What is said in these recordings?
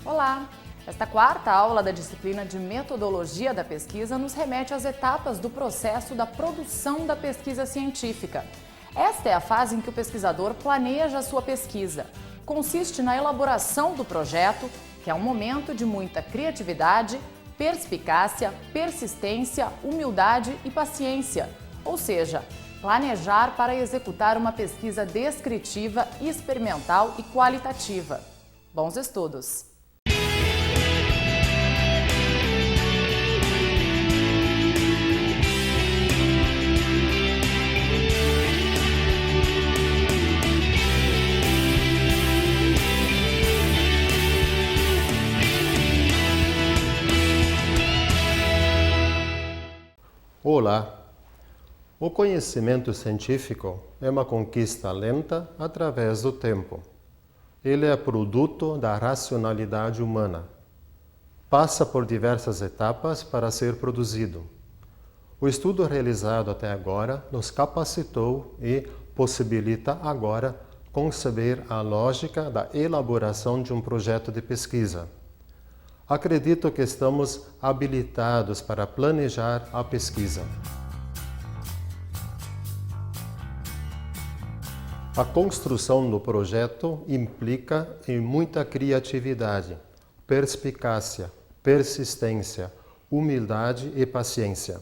Olá! Esta quarta aula da disciplina de Metodologia da Pesquisa nos remete às etapas do processo da produção da pesquisa científica. Esta é a fase em que o pesquisador planeja a sua pesquisa. Consiste na elaboração do projeto, que é um momento de muita criatividade, perspicácia, persistência, humildade e paciência. Ou seja, planejar para executar uma pesquisa descritiva, experimental e qualitativa. Bons estudos! Olá! O conhecimento científico é uma conquista lenta através do tempo. Ele é produto da racionalidade humana. Passa por diversas etapas para ser produzido. O estudo realizado até agora nos capacitou e possibilita agora conceber a lógica da elaboração de um projeto de pesquisa. Acredito que estamos habilitados para planejar a pesquisa. A construção do projeto implica em muita criatividade, perspicácia, persistência, humildade e paciência.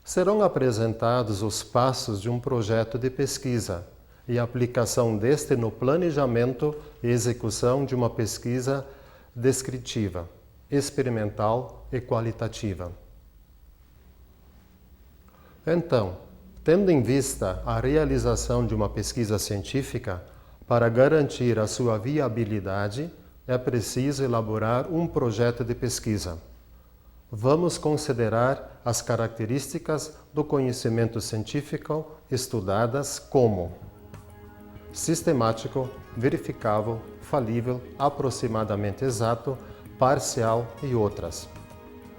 Serão apresentados os passos de um projeto de pesquisa e a aplicação deste no planejamento e execução de uma pesquisa descritiva, experimental e qualitativa. Então, tendo em vista a realização de uma pesquisa científica, para garantir a sua viabilidade, é preciso elaborar um projeto de pesquisa. Vamos considerar as características do conhecimento científico estudadas como sistemático, verificável, falível, aproximadamente exato, parcial e outras.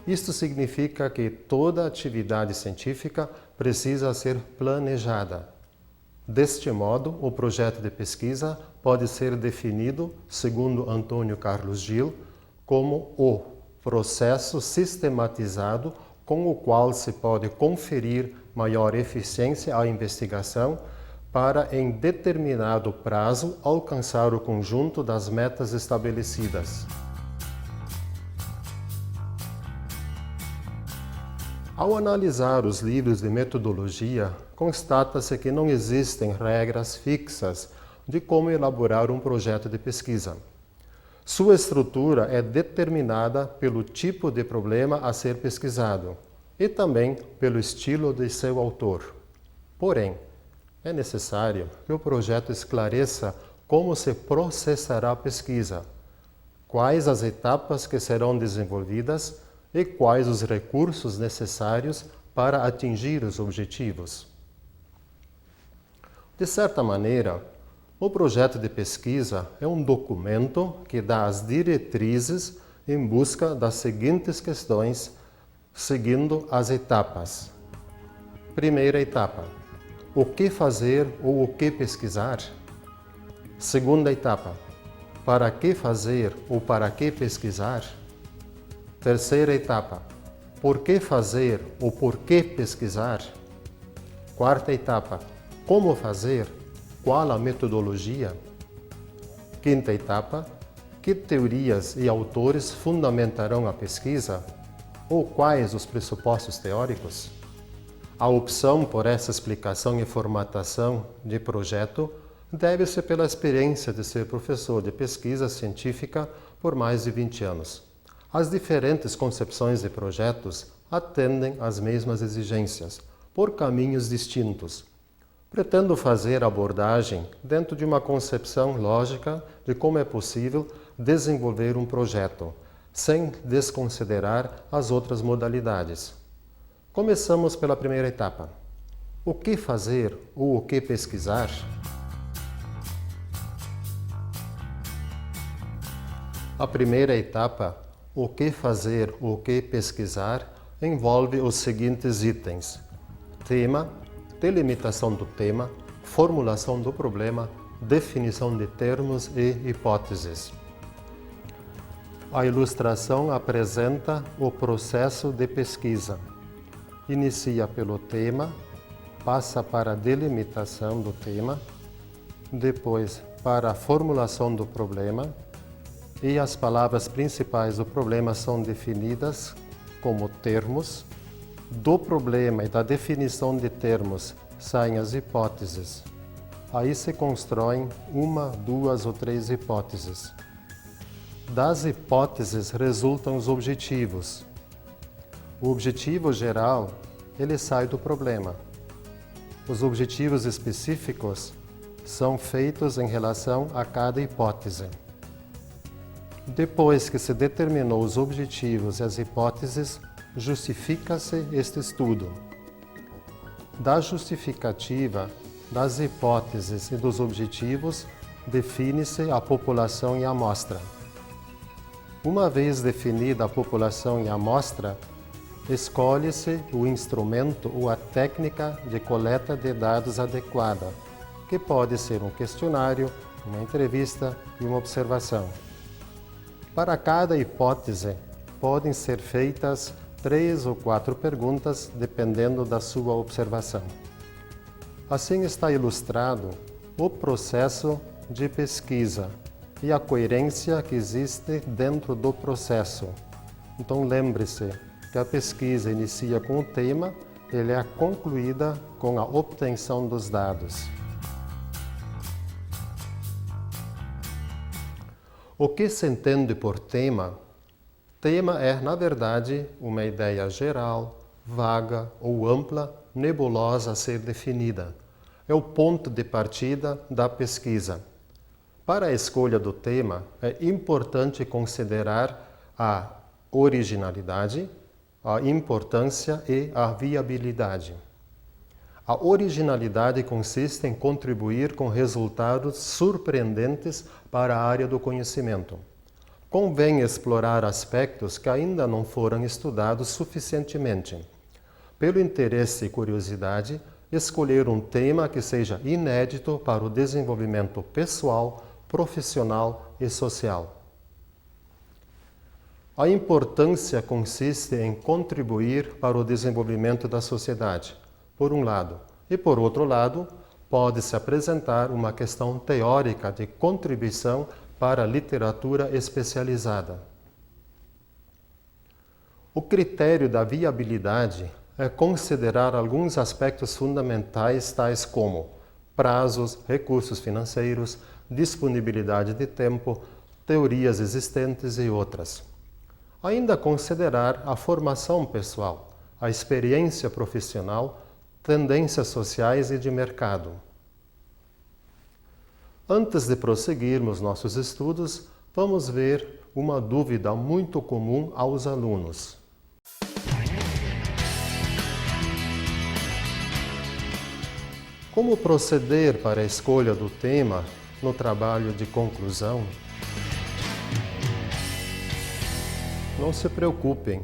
Isto significa que toda atividade científica precisa ser planejada. Deste modo, o projeto de pesquisa pode ser definido, segundo Antônio Carlos Gil, como o processo sistematizado com o qual se pode conferir maior eficiência à investigação para, em determinado prazo, alcançar o conjunto das metas estabelecidas. Ao analisar os livros de metodologia, constata-se que não existem regras fixas de como elaborar um projeto de pesquisa. Sua estrutura é determinada pelo tipo de problema a ser pesquisado e também pelo estilo de seu autor. Porém, é necessário que o projeto esclareça como se processará a pesquisa, quais as etapas que serão desenvolvidas e quais os recursos necessários para atingir os objetivos. De certa maneira, o projeto de pesquisa é um documento que dá as diretrizes em busca das seguintes questões, seguindo as etapas. Primeira etapa: o que fazer ou o que pesquisar? Segunda etapa: para que fazer ou para que pesquisar? Terceira etapa: por que fazer ou por que pesquisar? Quarta etapa: como fazer? Qual a metodologia? Quinta etapa: que teorias e autores fundamentarão a pesquisa? Ou quais os pressupostos teóricos? A opção por essa explicação e formatação de projeto deve-se pela experiência de ser professor de pesquisa científica por mais de 20 anos. As diferentes concepções de projetos atendem às mesmas exigências, por caminhos distintos. Pretendo fazer a abordagem dentro de uma concepção lógica de como é possível desenvolver um projeto, sem desconsiderar as outras modalidades. Começamos pela primeira etapa. O que fazer ou o que pesquisar? A primeira etapa, o que fazer ou o que pesquisar, envolve os seguintes itens: tema, delimitação do tema, formulação do problema, definição de termos e hipóteses. A ilustração apresenta o processo de pesquisa. Inicia pelo tema, passa para a delimitação do tema, depois para a formulação do problema, e as palavras principais do problema são definidas como termos. Do problema e da definição de termos saem as hipóteses. Aí se constroem uma, duas ou três hipóteses. Das hipóteses resultam os objetivos. O objetivo geral, ele sai do problema. Os objetivos específicos são feitos em relação a cada hipótese. Depois que se determinou os objetivos e as hipóteses, justifica-se este estudo. Da justificativa, das hipóteses e dos objetivos, define-se a população e a amostra. Uma vez definida a população e a amostra, escolhe-se o instrumento ou a técnica de coleta de dados adequada, que pode ser um questionário, uma entrevista e uma observação. Para cada hipótese, podem ser feitas 3 ou 4 perguntas, dependendo da sua observação. Assim está ilustrado o processo de pesquisa e a coerência que existe dentro do processo. Então lembre-se que a pesquisa inicia com o tema, ele é concluída com a obtenção dos dados. O que se entende por tema? Tema é, na verdade, uma ideia geral, vaga ou ampla, nebulosa a ser definida. É o ponto de partida da pesquisa. Para a escolha do tema, é importante considerar a originalidade, a importância e a viabilidade. A originalidade consiste em contribuir com resultados surpreendentes para a área do conhecimento. Convém explorar aspectos que ainda não foram estudados suficientemente. Pelo interesse e curiosidade, escolher um tema que seja inédito para o desenvolvimento pessoal, profissional e social. A importância consiste em contribuir para o desenvolvimento da sociedade, por um lado, e por outro lado, pode-se apresentar uma questão teórica de contribuição para a literatura especializada. O critério da viabilidade é considerar alguns aspectos fundamentais, tais como prazos, recursos financeiros, disponibilidade de tempo, teorias existentes e outras. Ainda considerar a formação pessoal, a experiência profissional, tendências sociais e de mercado. Antes de prosseguirmos nossos estudos, vamos ver uma dúvida muito comum aos alunos. Como proceder para a escolha do tema no trabalho de conclusão? Não se preocupem,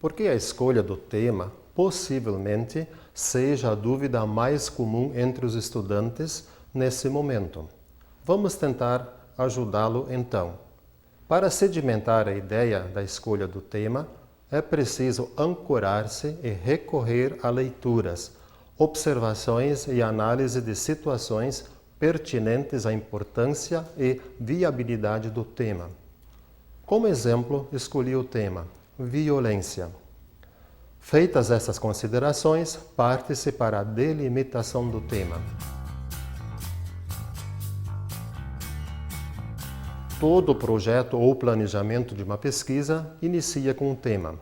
porque a escolha do tema possivelmente seja a dúvida mais comum entre os estudantes nesse momento. Vamos tentar ajudá-lo então. Para sedimentar a ideia da escolha do tema, é preciso ancorar-se e recorrer a leituras, observações e análise de situações pertinentes à importância e viabilidade do tema. Como exemplo, escolhi o tema violência. Feitas essas considerações, parte-se para a delimitação do tema. Todo projeto ou planejamento de uma pesquisa inicia com um tema.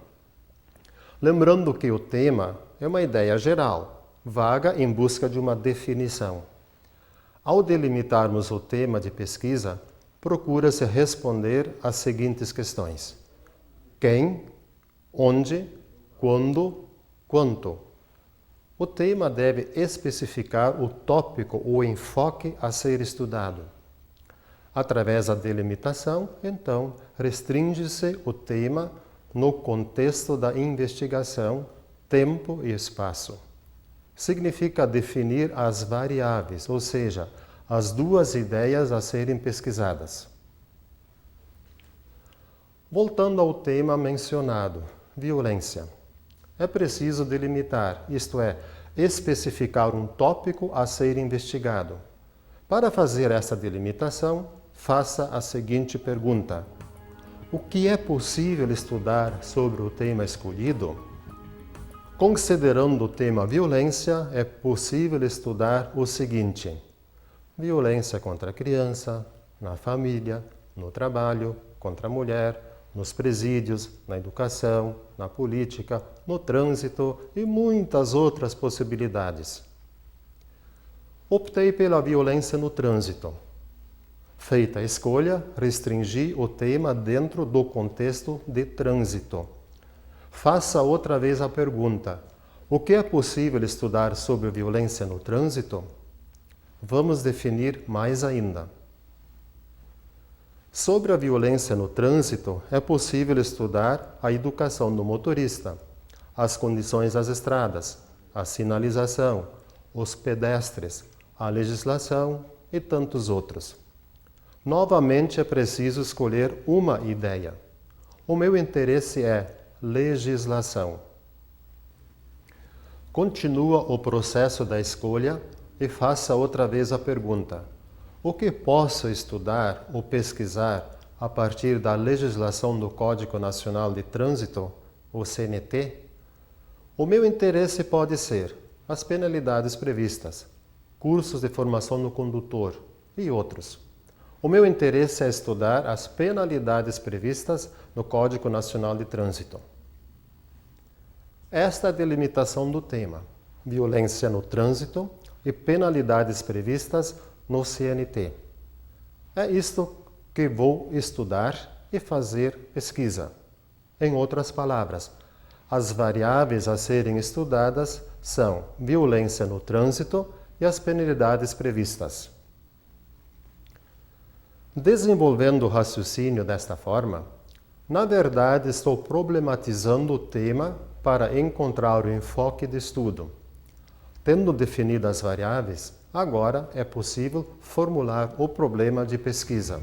Lembrando que o tema é uma ideia geral, vaga em busca de uma definição. Ao delimitarmos o tema de pesquisa, procura-se responder às seguintes questões: quem, onde, quando, quanto. O tema deve especificar o tópico ou enfoque a ser estudado. Através da delimitação, então, restringe-se o tema no contexto da investigação, tempo e espaço. Significa definir as variáveis, ou seja, as duas ideias a serem pesquisadas. Voltando ao tema mencionado, violência. É preciso delimitar, isto é, especificar um tópico a ser investigado. Para fazer essa delimitação, faça a seguinte pergunta: o que é possível estudar sobre o tema escolhido? Considerando o tema violência, é possível estudar o seguinte: violência contra a criança, na família, no trabalho, contra a mulher, nos presídios, na educação, na política, no trânsito e muitas outras possibilidades. Optei pela violência no trânsito. Feita a escolha, restringi o tema dentro do contexto de trânsito. Faça outra vez a pergunta: o que é possível estudar sobre violência no trânsito? Vamos definir mais ainda. Sobre a violência no trânsito, é possível estudar a educação do motorista, as condições das estradas, a sinalização, os pedestres, a legislação e tantos outros. Novamente é preciso escolher uma ideia. O meu interesse é legislação. Continua o processo da escolha e faça outra vez a pergunta: o que posso estudar ou pesquisar a partir da legislação do Código Nacional de Trânsito, o CNT? O meu interesse pode ser as penalidades previstas, cursos de formação do condutor e outros. O meu interesse é estudar as penalidades previstas no Código Nacional de Trânsito. Esta é a delimitação do tema: violência no trânsito e penalidades previstas no CNT. É isto que vou estudar e fazer pesquisa. Em outras palavras, as variáveis a serem estudadas são violência no trânsito e as penalidades previstas. Desenvolvendo o raciocínio desta forma, na verdade estou problematizando o tema para encontrar o enfoque de estudo. Tendo definido as variáveis, agora é possível formular o problema de pesquisa.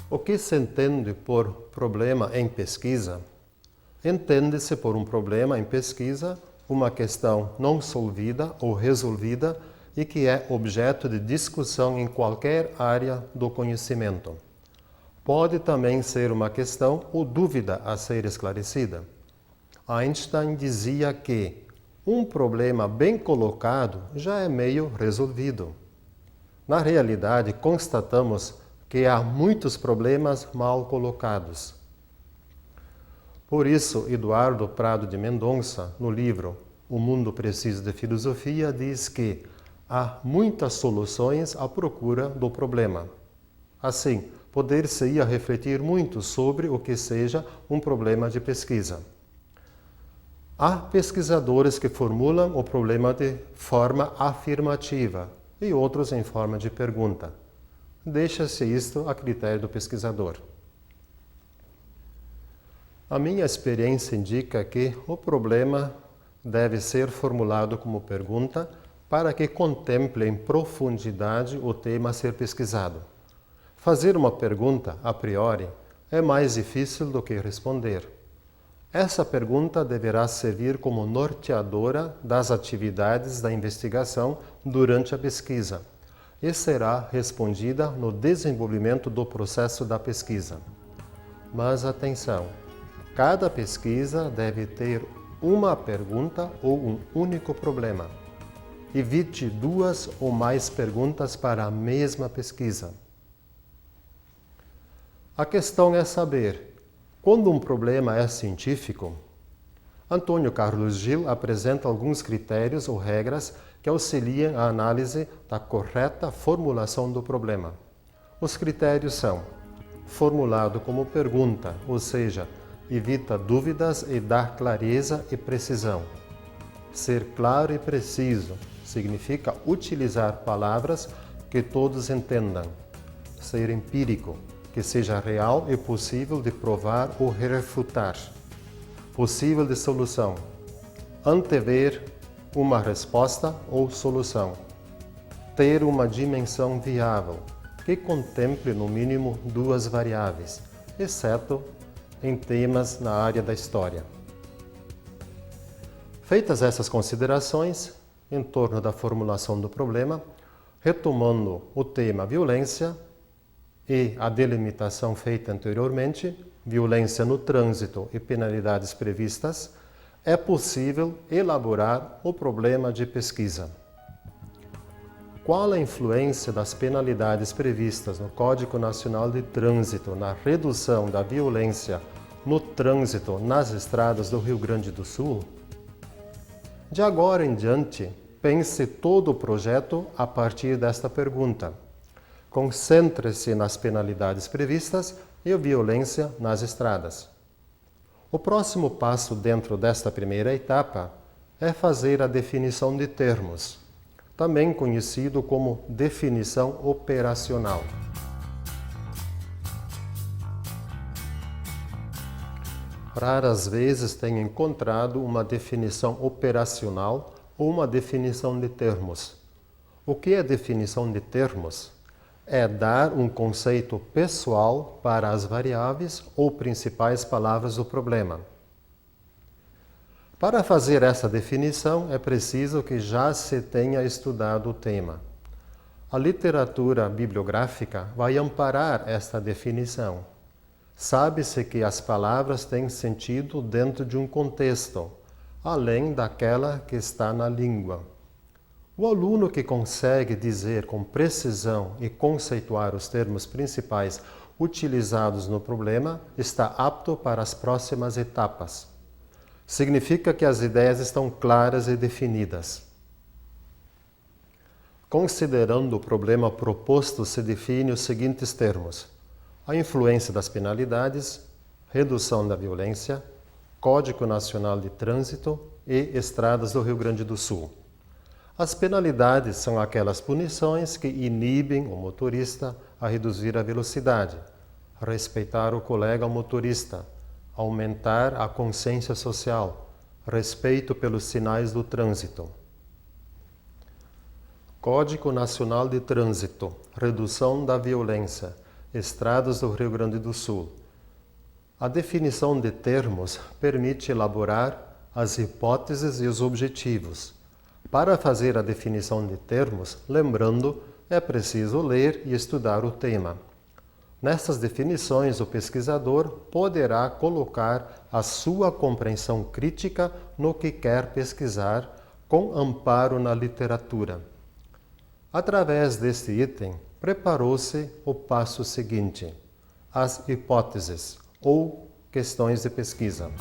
O que se entende por problema em pesquisa? Entende-se por um problema em pesquisa uma questão não solvida ou resolvida e que é objeto de discussão em qualquer área do conhecimento. Pode também ser uma questão ou dúvida a ser esclarecida. Einstein dizia que um problema bem colocado já é meio resolvido. Na realidade, constatamos que há muitos problemas mal colocados. Por isso, Eduardo Prado de Mendonça, no livro O Mundo Preciso de Filosofia, diz que há muitas soluções à procura do problema. Assim, poder-se-ia refletir muito sobre o que seja um problema de pesquisa. Há pesquisadores que formulam o problema de forma afirmativa e outros em forma de pergunta. Deixa-se isto a critério do pesquisador. A minha experiência indica que o problema deve ser formulado como pergunta para que contemple em profundidade o tema a ser pesquisado. Fazer uma pergunta, a priori, é mais difícil do que responder. Essa pergunta deverá servir como norteadora das atividades da investigação durante a pesquisa e será respondida no desenvolvimento do processo da pesquisa. Mas atenção! Cada pesquisa deve ter uma pergunta ou um único problema. Evite duas ou mais perguntas para a mesma pesquisa. A questão é saber, quando um problema é científico, Antônio Carlos Gil apresenta alguns critérios ou regras que auxiliam a análise da correta formulação do problema. Os critérios são: formulado como pergunta, ou seja, evita dúvidas e dá clareza e precisão. Ser claro e preciso significa utilizar palavras que todos entendam. Ser empírico, que seja real e possível de provar ou refutar. Possível de solução. Antever uma resposta ou solução. ter uma dimensão viável, que contemple no mínimo duas variáveis, exceto em temas na área da história. Feitas essas considerações em torno da formulação do problema, retomando o tema violência e a delimitação feita anteriormente, violência no trânsito e penalidades previstas, é possível elaborar o problema de pesquisa. Qual a influência das penalidades previstas no Código Nacional de Trânsito na redução da violência no trânsito nas estradas do Rio Grande do Sul? De agora em diante, pense todo o projeto a partir desta pergunta. Concentre-se nas penalidades previstas e a violência nas estradas. O próximo passo dentro desta primeira etapa é fazer a definição de termos, também conhecido como definição operacional. Raras vezes tenho encontrado uma definição operacional ou uma definição de termos. O que é definição de termos? É dar um conceito pessoal para as variáveis ou principais palavras do problema. Para fazer essa definição, é preciso que já se tenha estudado o tema. A literatura bibliográfica vai amparar esta definição. Sabe-se que as palavras têm sentido dentro de um contexto, além daquela que está na língua. O aluno que consegue dizer com precisão e conceituar os termos principais utilizados no problema está apto para as próximas etapas. Significa que as ideias estão claras e definidas. Considerando o problema proposto, se define os seguintes termos: a influência das penalidades, redução da violência, Código Nacional de Trânsito e estradas do Rio Grande do Sul. As penalidades são aquelas punições que inibem o motorista a reduzir a velocidade, respeitar o colega motorista, aumentar a consciência social, respeito pelos sinais do trânsito. Código Nacional de Trânsito, redução da violência, estradas do Rio Grande do Sul. A definição de termos permite elaborar as hipóteses e os objetivos. Para fazer a definição de termos, lembrando, é preciso ler e estudar o tema. Nessas definições, o pesquisador poderá colocar a sua compreensão crítica no que quer pesquisar, com amparo na literatura. Através deste item, preparou-se o passo seguinte: as hipóteses ou questões de pesquisa.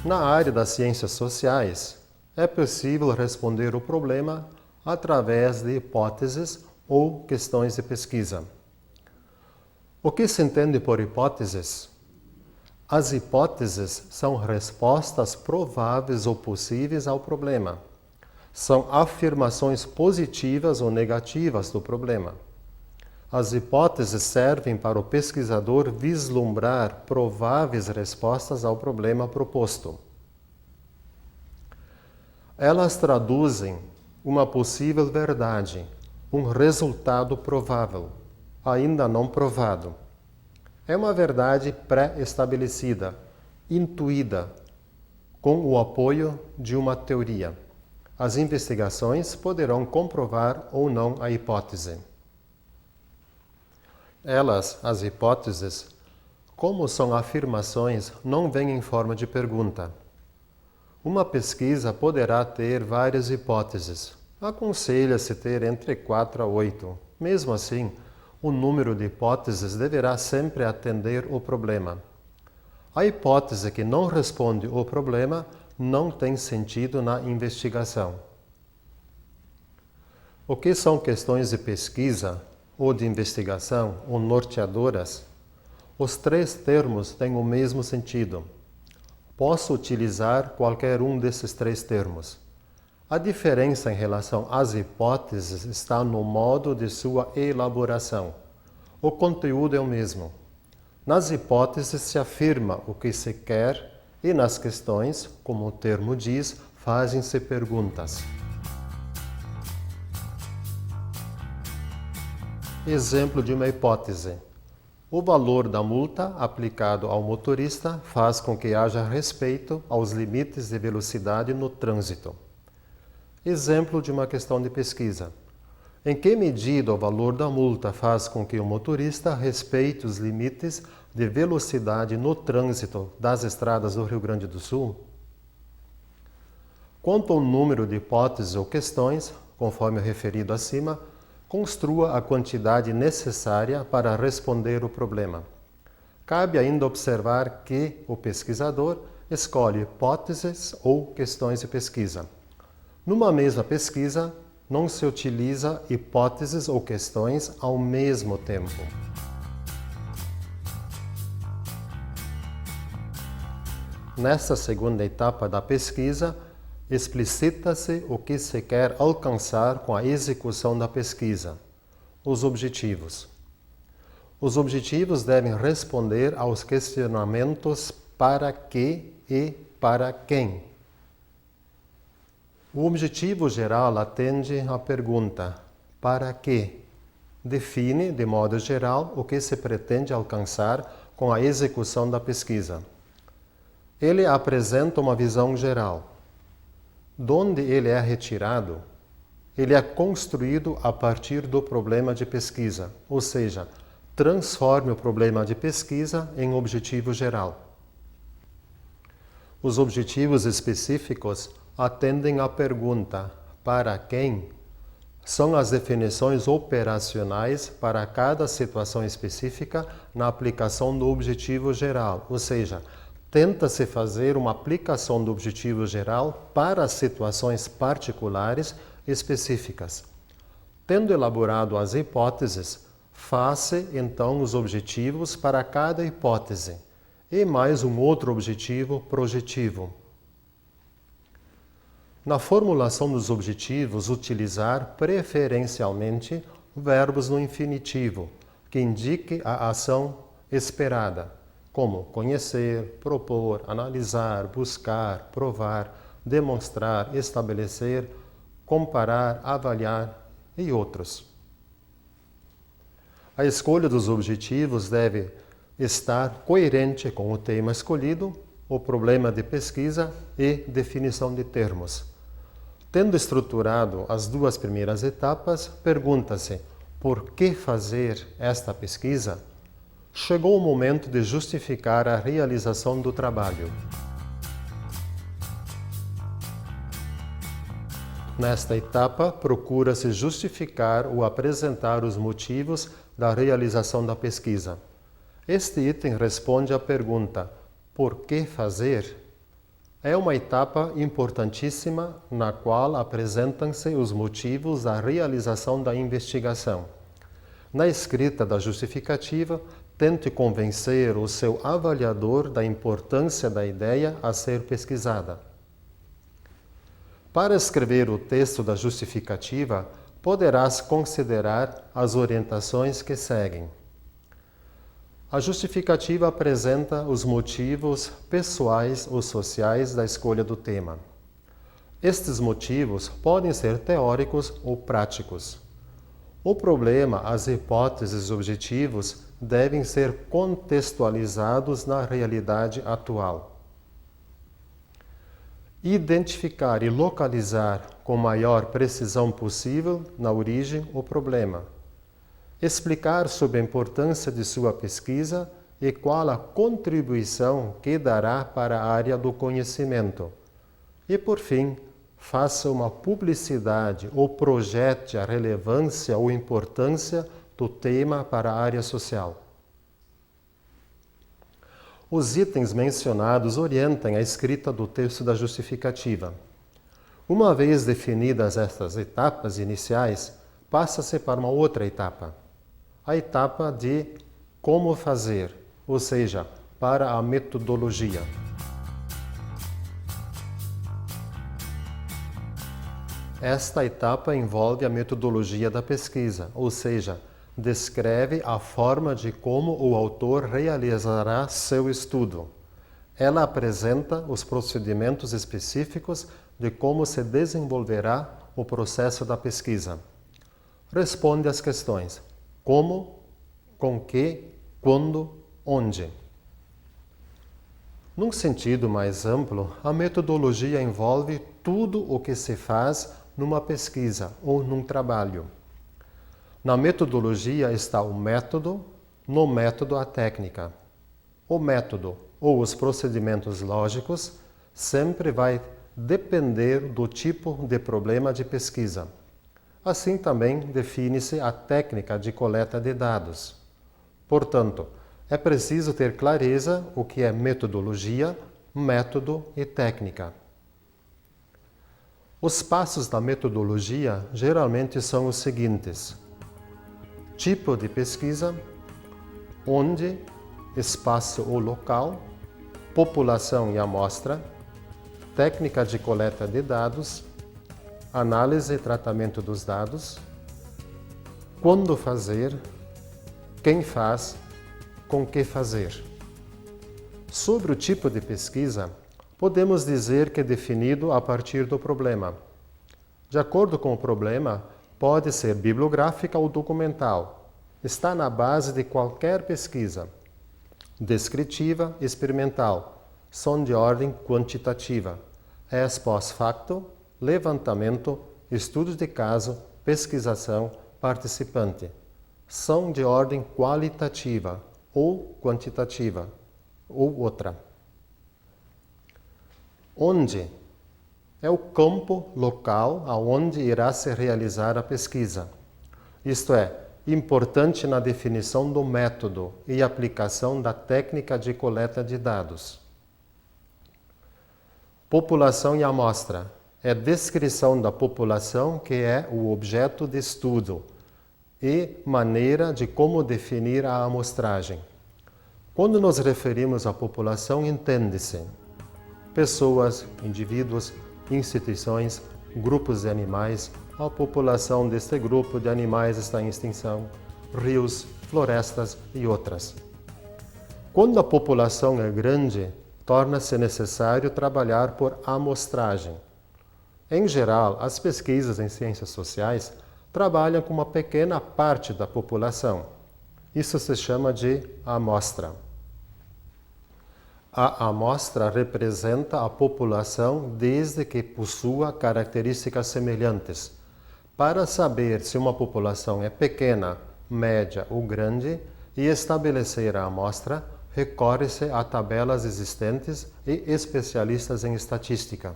Na área das ciências sociais, é possível responder o problema através de hipóteses ou questões de pesquisa. O que se entende por hipóteses? As hipóteses são respostas prováveis ou possíveis ao problema. São afirmações positivas ou negativas do problema. As hipóteses servem para o pesquisador vislumbrar prováveis respostas ao problema proposto. Elas traduzem uma possível verdade, um resultado provável, ainda não provado. É uma verdade pré-estabelecida, intuída, com o apoio de uma teoria. As investigações poderão comprovar ou não a hipótese. Elas, as hipóteses, como são afirmações, não vêm em forma de pergunta. Uma pesquisa poderá ter várias hipóteses. Aconselha-se ter entre 4 a 8. Mesmo assim, o número de hipóteses deverá sempre atender o problema. A hipótese que não responde ao problema não tem sentido na investigação. O que são questões de pesquisa ou de investigação ou norteadoras? Os três termos têm o mesmo sentido. Posso utilizar qualquer um desses três termos. A diferença em relação às hipóteses está no modo de sua elaboração. O conteúdo é o mesmo. Nas hipóteses se afirma o que se quer e nas questões, como o termo diz, fazem-se perguntas. Exemplo de uma hipótese. O valor da multa aplicado ao motorista faz com que haja respeito aos limites de velocidade no trânsito. Exemplo de uma questão de pesquisa. Em que medida o valor da multa faz com que o motorista respeite os limites de velocidade no trânsito das estradas do Rio Grande do Sul? Quanto ao número de hipóteses ou questões, conforme referido acima, construa a quantidade necessária para responder o problema. Cabe ainda observar que o pesquisador escolhe hipóteses ou questões de pesquisa. Numa mesma pesquisa, não se utiliza hipóteses ou questões ao mesmo tempo. Nesta segunda etapa da pesquisa, explicita-se o que se quer alcançar com a execução da pesquisa. Os objetivos. Os objetivos devem responder aos questionamentos para que e para quem. O objetivo geral atende à pergunta para quê? Define, de modo geral, o que se pretende alcançar com a execução da pesquisa. Ele apresenta uma visão geral. Donde ele é retirado, ele é construído a partir do problema de pesquisa, ou seja, transforme o problema de pesquisa em objetivo geral. Os objetivos específicos atendem à pergunta para quem são as definições operacionais para cada situação específica na aplicação do objetivo geral, ou seja, tenta-se fazer uma aplicação do objetivo geral para situações particulares específicas. Tendo elaborado as hipóteses, faz-se então os objetivos para cada hipótese e mais um outro objetivo projetivo. Na formulação dos objetivos, utilizar preferencialmente verbos no infinitivo, que indique a ação esperada, como conhecer, propor, analisar, buscar, provar, demonstrar, estabelecer, comparar, avaliar e outros. A escolha dos objetivos deve estar coerente com o tema escolhido, o problema de pesquisa e definição de termos. Tendo estruturado as duas primeiras etapas, pergunta-se: por que fazer esta pesquisa? Chegou o momento de justificar a realização do trabalho. Nesta etapa, procura-se justificar ou apresentar os motivos da realização da pesquisa. Este item responde à pergunta: por que fazer? É uma etapa importantíssima na qual apresentam-se os motivos da realização da investigação. Na escrita da justificativa, tente convencer o seu avaliador da importância da ideia a ser pesquisada. Para escrever o texto da justificativa, poderás considerar as orientações que seguem. A justificativa apresenta os motivos pessoais ou sociais da escolha do tema. Estes motivos podem ser teóricos ou práticos. O problema, as hipóteses e objetivos devem ser contextualizados na realidade atual. Identificar e localizar com maior precisão possível na origem o problema. Explicar sobre a importância de sua pesquisa e qual a contribuição que dará para a área do conhecimento. E, por fim, faça uma publicidade ou projete a relevância ou importância do tema para a área social. Os itens mencionados orientam a escrita do texto da justificativa. Uma vez definidas estas etapas iniciais, passa-se para uma outra etapa. A etapa de como fazer, ou seja, para a metodologia. Esta etapa envolve a metodologia da pesquisa, ou seja, descreve a forma de como o autor realizará seu estudo. Ela apresenta os procedimentos específicos de como se desenvolverá o processo da pesquisa. Responde às questões: como, com que, quando, onde. Num sentido mais amplo, a metodologia envolve tudo o que se faz numa pesquisa ou num trabalho. Na metodologia está o método, no método a técnica. O método ou os procedimentos lógicos sempre vai depender do tipo de problema de pesquisa. Assim também define-se a técnica de coleta de dados. Portanto, é preciso ter clareza o que é metodologia, método e técnica. Os passos da metodologia geralmente são os seguintes: tipo de pesquisa, onde, espaço ou local, população e amostra, técnica de coleta de dados, análise e tratamento dos dados, quando fazer, quem faz, com que fazer. Sobre o tipo de pesquisa, podemos dizer que é definido a partir do problema. De acordo com o problema, pode ser bibliográfica ou documental. Está na base de qualquer pesquisa. Descritiva, experimental, são de ordem quantitativa. Ex post facto, levantamento, estudos de caso, pesquisação, participante. São de ordem qualitativa ou quantitativa, ou outra. Onde é o campo local aonde irá se realizar a pesquisa. Isto é, importante na definição do método e aplicação da técnica de coleta de dados. População e amostra é descrição da população que é o objeto de estudo e maneira de como definir a amostragem. Quando nos referimos à população, entende-se pessoas, indivíduos, instituições, grupos de animais. A população deste grupo de animais está em extinção, rios, florestas e outras. Quando a população é grande, torna-se necessário trabalhar por amostragem. Em geral, as pesquisas em ciências sociais trabalham com uma pequena parte da população. Isso se chama de amostra. A amostra representa a população desde que possua características semelhantes. Para saber se uma população é pequena, média ou grande e estabelecer a amostra, recorre-se a tabelas existentes e especialistas em estatística.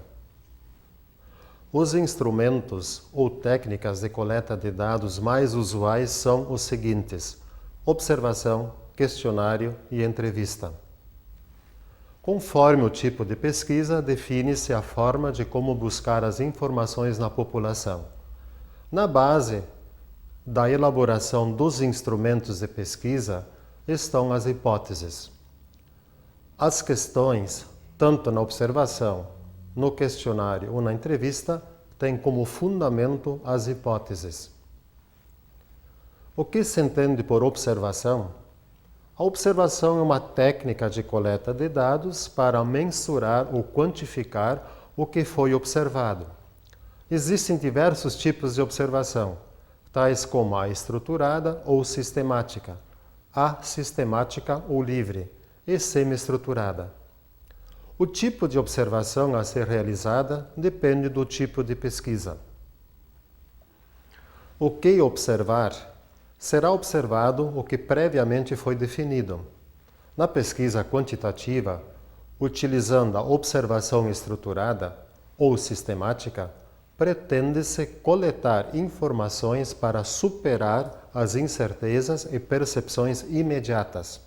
Os instrumentos ou técnicas de coleta de dados mais usuais são os seguintes: observação, questionário e entrevista. Conforme o tipo de pesquisa, define-se a forma de como buscar as informações na população. Na base da elaboração dos instrumentos de pesquisa estão as hipóteses. As questões, tanto na observação, no questionário ou na entrevista, têm como fundamento as hipóteses. O que se entende por observação? A observação é uma técnica de coleta de dados para mensurar ou quantificar o que foi observado. Existem diversos tipos de observação, tais como a estruturada ou sistemática, a sistemática ou livre e semi-estruturada. O tipo de observação a ser realizada depende do tipo de pesquisa. O que observar? Será observado o que previamente foi definido. Na pesquisa quantitativa, utilizando a observação estruturada ou sistemática, pretende-se coletar informações para superar as incertezas e percepções imediatas.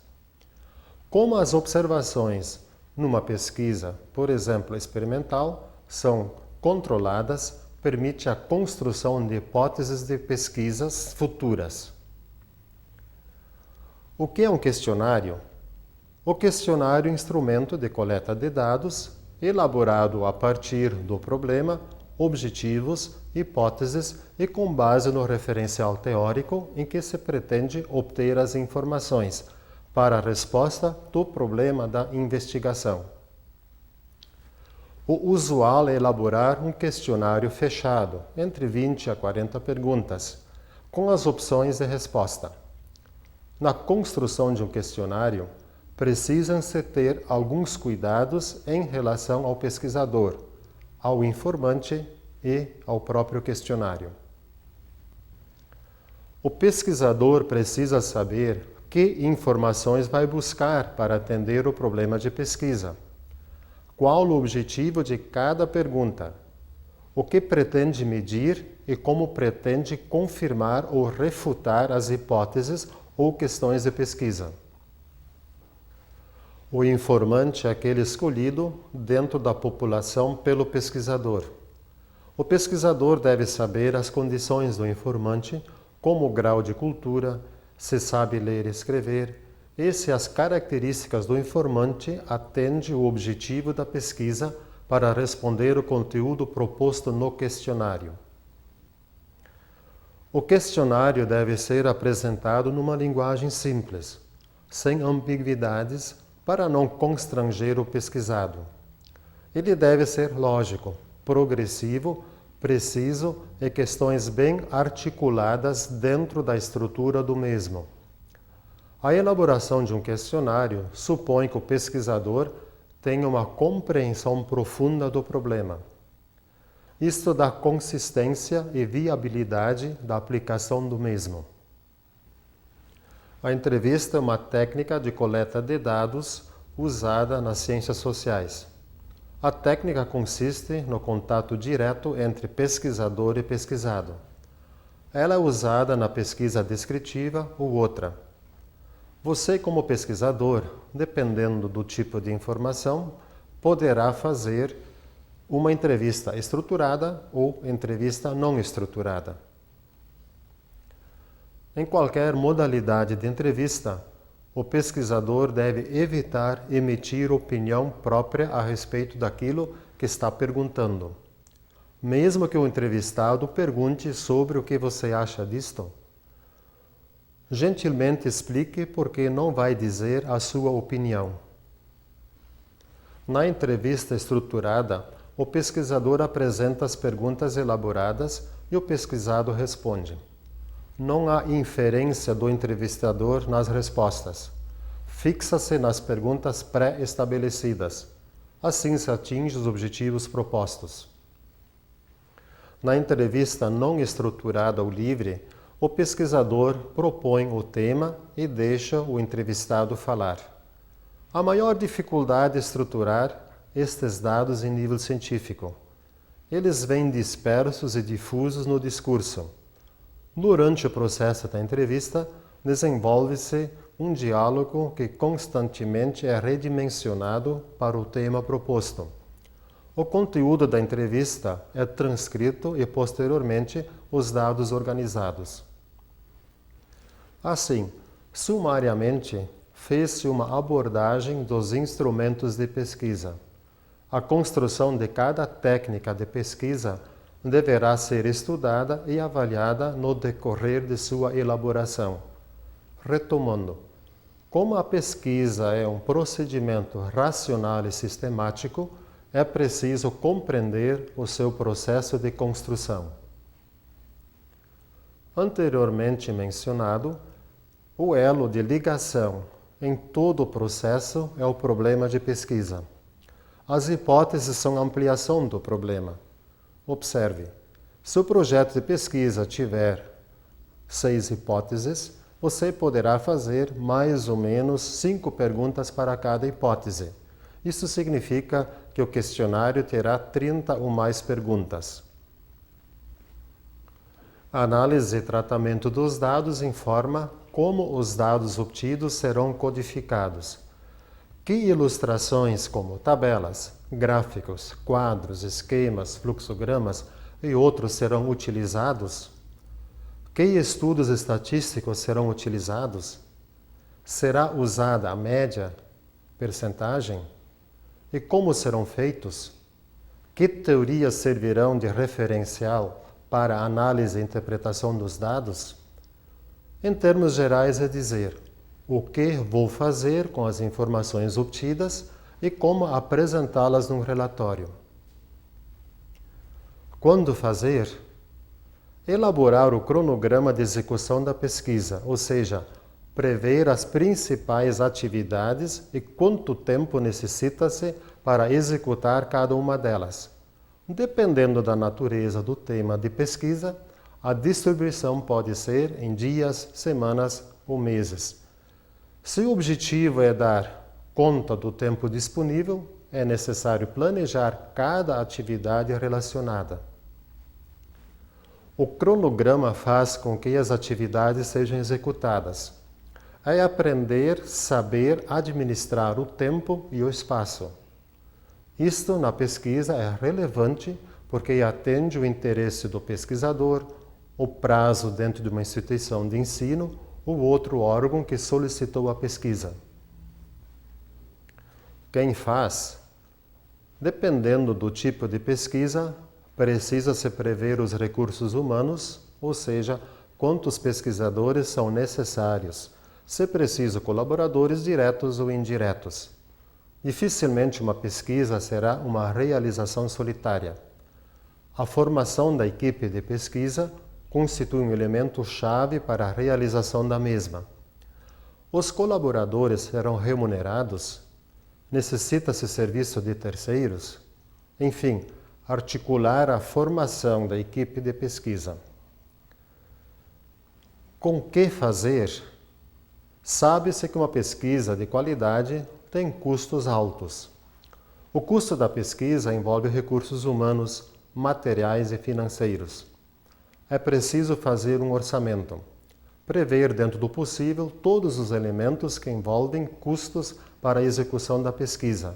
Como as observações numa pesquisa, por exemplo, experimental, são controladas, permite a construção de hipóteses de pesquisas futuras. O que é um questionário? O questionário é um instrumento de coleta de dados elaborado a partir do problema, objetivos, hipóteses e com base no referencial teórico em que se pretende obter as informações para a resposta do problema da investigação. O usual é elaborar um questionário fechado, entre 20 a 40 perguntas, com as opções de resposta. Na construção de um questionário, precisam-se ter alguns cuidados em relação ao pesquisador, ao informante e ao próprio questionário. O pesquisador precisa saber que informações vai buscar para atender o problema de pesquisa. Qual o objetivo de cada pergunta? O que pretende medir e como pretende confirmar ou refutar as hipóteses ou questões de pesquisa. O informante é aquele escolhido dentro da população pelo pesquisador. O pesquisador deve saber as condições do informante, como o grau de cultura, se sabe ler e escrever, e se as características do informante atendem o objetivo da pesquisa para responder o conteúdo proposto no questionário. O questionário deve ser apresentado numa linguagem simples, sem ambiguidades, para não constranger o pesquisado. Ele deve ser lógico, progressivo, preciso e questões bem articuladas dentro da estrutura do mesmo. A elaboração de um questionário supõe que o pesquisador tenha uma compreensão profunda do problema. Isto dá consistência e viabilidade da aplicação do mesmo. A entrevista é uma técnica de coleta de dados usada nas ciências sociais. A técnica consiste no contato direto entre pesquisador e pesquisado. Ela é usada na pesquisa descritiva ou outra. Você, como pesquisador, dependendo do tipo de informação, poderá fazer uma entrevista estruturada ou entrevista não estruturada. Em qualquer modalidade de entrevista, o pesquisador deve evitar emitir opinião própria a respeito daquilo que está perguntando. Mesmo que o entrevistado pergunte sobre o que você acha disto, gentilmente explique por que não vai dizer a sua opinião. Na entrevista estruturada, o pesquisador apresenta as perguntas elaboradas e o pesquisado responde. Não há inferência do entrevistador nas respostas. Fixa-se nas perguntas pré-estabelecidas. Assim se atinge os objetivos propostos. Na entrevista não estruturada ou livre, o pesquisador propõe o tema e deixa o entrevistado falar. A maior dificuldade é estruturar estes dados em nível científico. Eles vêm dispersos e difusos no discurso. Durante o processo da entrevista, desenvolve-se um diálogo que constantemente é redimensionado para o tema proposto. O conteúdo da entrevista é transcrito e, posteriormente, os dados organizados. Assim, sumariamente, fez-se uma abordagem dos instrumentos de pesquisa. A construção de cada técnica de pesquisa deverá ser estudada e avaliada no decorrer de sua elaboração. Retomando, como a pesquisa é um procedimento racional e sistemático, é preciso compreender o seu processo de construção. Anteriormente mencionado, o elo de ligação em todo o processo é o problema de pesquisa. As hipóteses são a ampliação do problema. Observe, se o projeto de pesquisa tiver 6 hipóteses, você poderá fazer mais ou menos 5 perguntas para cada hipótese. Isso significa que o questionário terá 30 ou mais perguntas. A análise e tratamento dos dados informa como os dados obtidos serão codificados. Que ilustrações como tabelas, gráficos, quadros, esquemas, fluxogramas e outros serão utilizados? Que estudos estatísticos serão utilizados? Será usada a média, percentagem? E como serão feitos? Que teorias servirão de referencial para a análise e interpretação dos dados? Em termos gerais, é dizer o que vou fazer com as informações obtidas e como apresentá-las num relatório. Quando fazer? Elaborar o cronograma de execução da pesquisa, ou seja, prever as principais atividades e quanto tempo necessita-se para executar cada uma delas. Dependendo da natureza do tema de pesquisa, a distribuição pode ser em dias, semanas ou meses. Se o objetivo é dar conta do tempo disponível, é necessário planejar cada atividade relacionada. O cronograma faz com que as atividades sejam executadas. É aprender, saber administrar o tempo e o espaço. Isto na pesquisa é relevante porque atende o interesse do pesquisador, o prazo dentro de uma instituição de ensino ou outro órgão que solicitou a pesquisa. Quem faz? Dependendo do tipo de pesquisa, precisa-se prever os recursos humanos, ou seja, quantos pesquisadores são necessários, se preciso colaboradores diretos ou indiretos. Dificilmente uma pesquisa será uma realização solitária. A formação da equipe de pesquisa constitui um elemento-chave para a realização da mesma. Os colaboradores serão remunerados? Necessita-se serviço de terceiros? Enfim, articular a formação da equipe de pesquisa. Com que fazer? Sabe-se que uma pesquisa de qualidade tem custos altos. O custo da pesquisa envolve recursos humanos, materiais e financeiros. É preciso fazer um orçamento, prever dentro do possível todos os elementos que envolvem custos para a execução da pesquisa.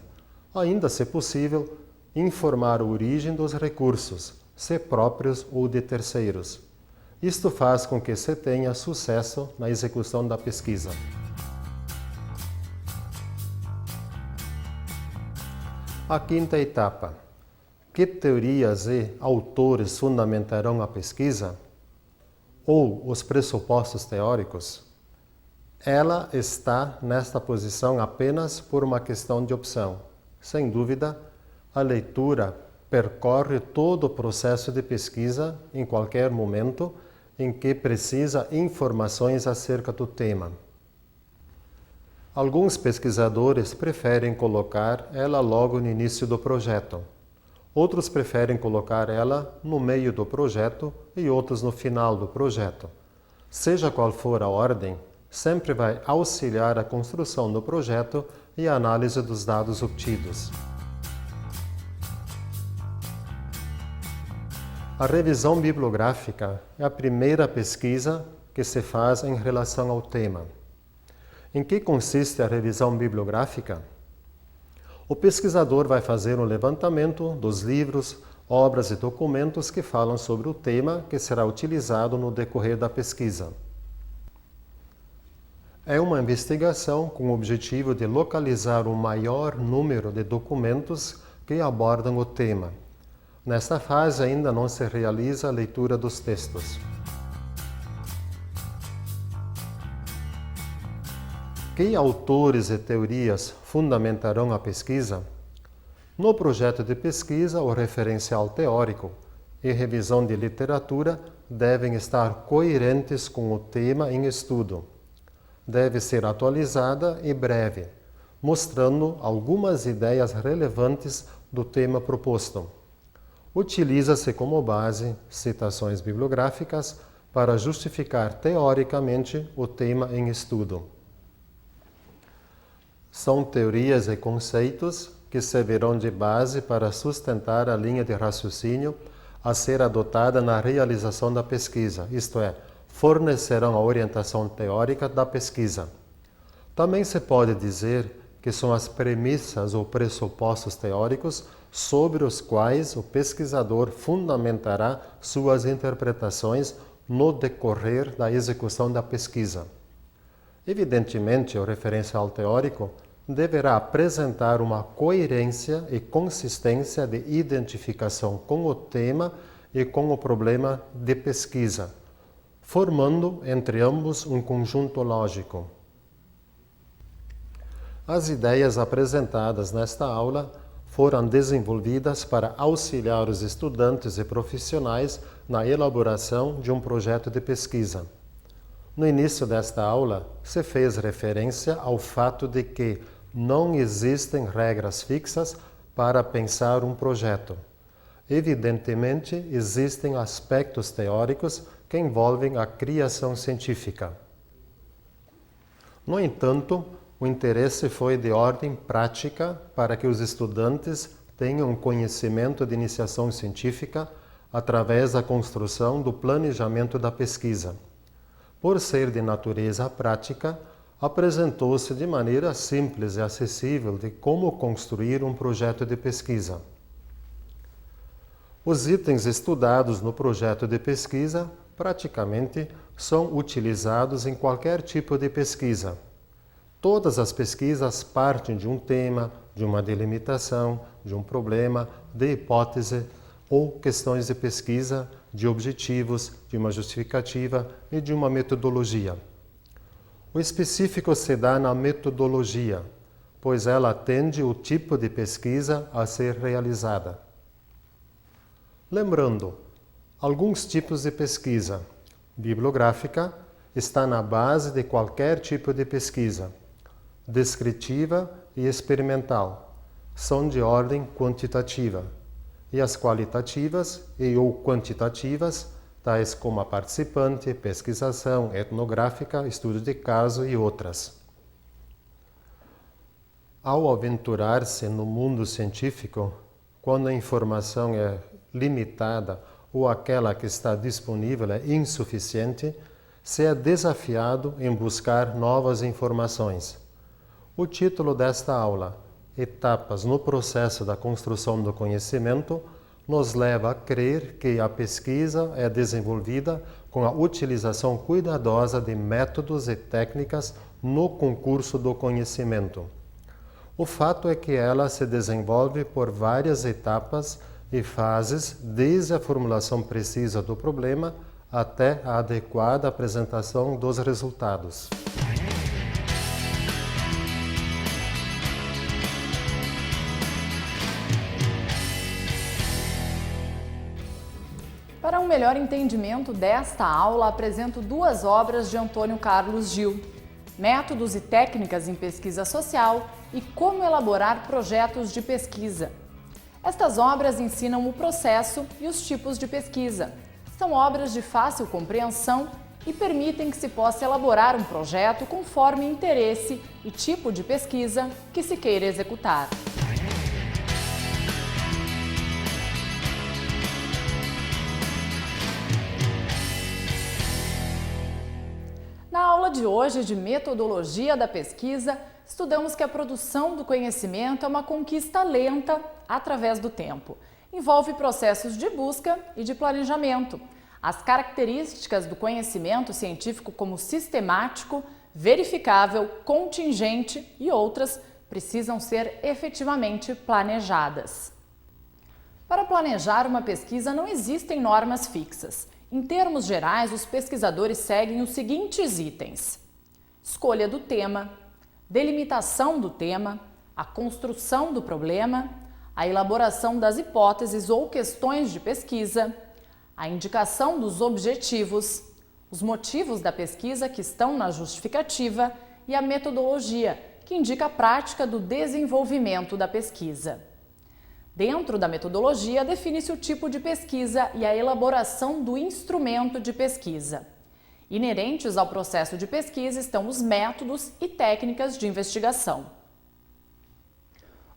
Ainda, se possível, informar a origem dos recursos, se próprios ou de terceiros. Isto faz com que se tenha sucesso na execução da pesquisa. A quinta etapa. Que teorias e autores fundamentarão a pesquisa? Ou os pressupostos teóricos? Ela está nesta posição apenas por uma questão de opção. Sem dúvida, a leitura percorre todo o processo de pesquisa em qualquer momento em que precisa informações acerca do tema. Alguns pesquisadores preferem colocar ela logo no início do projeto. Outros preferem colocar ela no meio do projeto e outros no final do projeto. Seja qual for a ordem, sempre vai auxiliar a construção do projeto e a análise dos dados obtidos. A revisão bibliográfica é a primeira pesquisa que se faz em relação ao tema. Em que consiste a revisão bibliográfica? O pesquisador vai fazer um levantamento dos livros, obras e documentos que falam sobre o tema que será utilizado no decorrer da pesquisa. É uma investigação com o objetivo de localizar o maior número de documentos que abordam o tema. Nesta fase ainda não se realiza a leitura dos textos. Que autores e teorias fundamentarão a pesquisa? No projeto de pesquisa, o referencial teórico e revisão de literatura devem estar coerentes com o tema em estudo. Deve ser atualizada e breve, mostrando algumas ideias relevantes do tema proposto. Utiliza-se como base citações bibliográficas para justificar teoricamente o tema em estudo. São teorias e conceitos que servirão de base para sustentar a linha de raciocínio a ser adotada na realização da pesquisa, isto é, fornecerão a orientação teórica da pesquisa. Também se pode dizer que são as premissas ou pressupostos teóricos sobre os quais o pesquisador fundamentará suas interpretações no decorrer da execução da pesquisa. Evidentemente, o referencial teórico deverá apresentar uma coerência e consistência de identificação com o tema e com o problema de pesquisa, formando entre ambos um conjunto lógico. As ideias apresentadas nesta aula foram desenvolvidas para auxiliar os estudantes e profissionais na elaboração de um projeto de pesquisa. No início desta aula, se fez referência ao fato de que não existem regras fixas para pensar um projeto. Evidentemente, existem aspectos teóricos que envolvem a criação científica. No entanto, o interesse foi de ordem prática para que os estudantes tenham conhecimento de iniciação científica através da construção do planejamento da pesquisa. Por ser de natureza prática, apresentou-se de maneira simples e acessível de como construir um projeto de pesquisa. Os itens estudados no projeto de pesquisa praticamente são utilizados em qualquer tipo de pesquisa. Todas as pesquisas partem de um tema, de uma delimitação, de um problema, de hipótese ou questões de pesquisa, de objetivos, de uma justificativa e de uma metodologia. O específico se dá na metodologia, pois ela atende o tipo de pesquisa a ser realizada. Lembrando, alguns tipos de pesquisa bibliográfica está na base de qualquer tipo de pesquisa. Descritiva e experimental são de ordem quantitativa, e as qualitativas e ou quantitativas, tais como a participante, pesquisação, etnográfica, estudo de caso e outras. Ao aventurar-se no mundo científico, quando a informação é limitada ou aquela que está disponível é insuficiente, se é desafiado em buscar novas informações. O título desta aula, Etapas no processo da construção do conhecimento, nos leva a crer que a pesquisa é desenvolvida com a utilização cuidadosa de métodos e técnicas no concurso do conhecimento. O fato é que ela se desenvolve por várias etapas e fases, desde a formulação precisa do problema até a adequada apresentação dos resultados. Para um melhor entendimento desta aula, apresento duas obras de Antônio Carlos Gil: Métodos e Técnicas em Pesquisa Social e Como Elaborar Projetos de Pesquisa. Estas obras ensinam o processo e os tipos de pesquisa. São obras de fácil compreensão e permitem que se possa elaborar um projeto conforme interesse e tipo de pesquisa que se queira executar. Na aula de hoje de Metodologia da Pesquisa, estudamos que a produção do conhecimento é uma conquista lenta através do tempo. Envolve processos de busca e de planejamento. As características do conhecimento científico, como sistemático, verificável, contingente e outras, precisam ser efetivamente planejadas. Para planejar uma pesquisa não existem normas fixas. Em termos gerais, os pesquisadores seguem os seguintes itens: escolha do tema, delimitação do tema, a construção do problema, a elaboração das hipóteses ou questões de pesquisa, a indicação dos objetivos, os motivos da pesquisa que estão na justificativa e a metodologia, que indica a prática do desenvolvimento da pesquisa. Dentro da metodologia, define-se o tipo de pesquisa e a elaboração do instrumento de pesquisa. Inerentes ao processo de pesquisa estão os métodos e técnicas de investigação.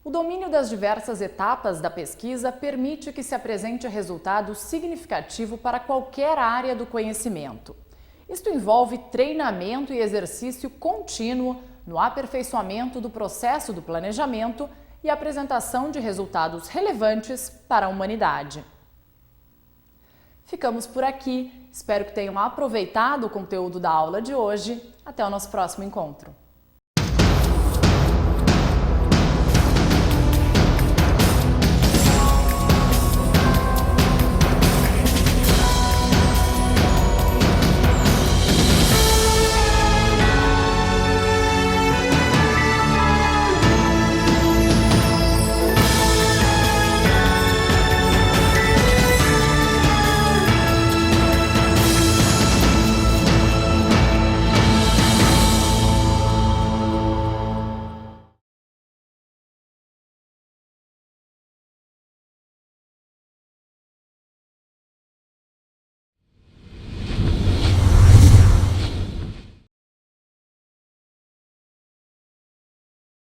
O domínio das diversas etapas da pesquisa permite que se apresente resultado significativo para qualquer área do conhecimento. Isto envolve treinamento e exercício contínuo no aperfeiçoamento do processo do planejamento e apresentação de resultados relevantes para a humanidade. Ficamos por aqui. Espero que tenham aproveitado o conteúdo da aula de hoje. Até o nosso próximo encontro.